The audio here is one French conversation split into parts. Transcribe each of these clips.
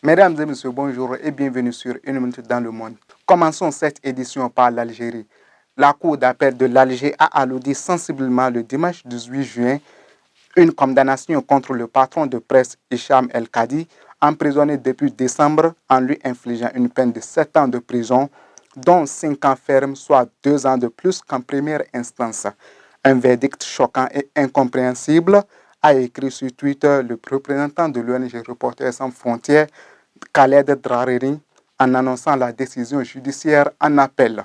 Mesdames et messieurs, bonjour et bienvenue sur Une minute dans le monde. Commençons cette édition par l'Algérie. La Cour d'appel de l'Alger a alourdi sensiblement le dimanche 18 juin une condamnation contre le patron de presse Hicham El Kadi, emprisonné depuis décembre en lui infligeant une peine de 7 ans de prison, dont 5 ans ferme, soit 2 ans de plus qu'en première instance. Un verdict choquant et incompréhensible, a écrit sur Twitter le représentant de l'ONG Reporters sans frontières, Khaled Drareri, en annonçant la décision judiciaire en appel.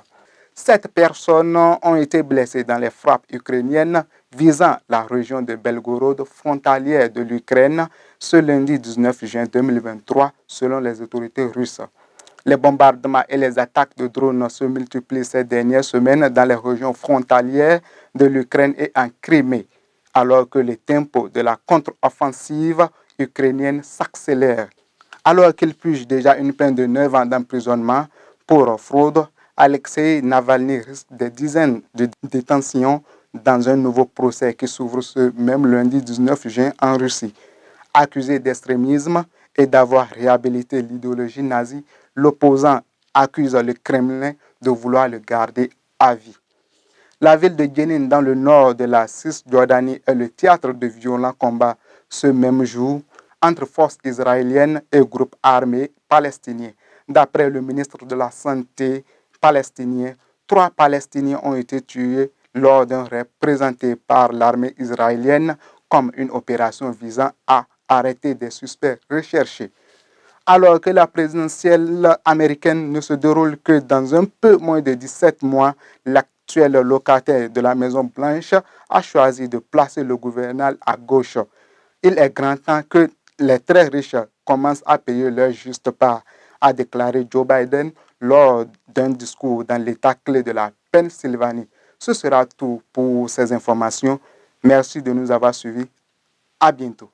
7 personnes ont été blessées dans les frappes ukrainiennes visant la région de Belgorod, frontalière de l'Ukraine, ce lundi 19 juin 2023, selon les autorités russes. Les bombardements et les attaques de drones se multiplient ces dernières semaines dans les régions frontalières de l'Ukraine et en Crimée, alors que le tempo de la contre-offensive ukrainienne s'accélère. Alors qu'il purge déjà une peine de 9 ans d'emprisonnement pour fraude, Alexei Navalny risque des dizaines de détentions dans un nouveau procès qui s'ouvre ce même lundi 19 juin en Russie. Accusé d'extrémisme et d'avoir réhabilité l'idéologie nazie, l'opposant accuse le Kremlin de vouloir le garder à vie. La ville de Jenin, dans le nord de la Cisjordanie, est le théâtre de violents combats ce même jour entre forces israéliennes et groupes armés palestiniens. D'après le ministre de la Santé palestinien, 3 Palestiniens ont été tués lors d'un raid présenté par l'armée israélienne comme une opération visant à arrêter des suspects recherchés. Alors que la présidentielle américaine ne se déroule que dans un peu moins de 17 mois, l'actuel locataire de la Maison-Blanche a choisi de placer le gouvernement à gauche. Il est grand temps que les très riches commencent à payer leur juste part, a déclaré Joe Biden lors d'un discours dans l'État clé de la Pennsylvanie. Ce sera tout pour ces informations. Merci de nous avoir suivis. À bientôt.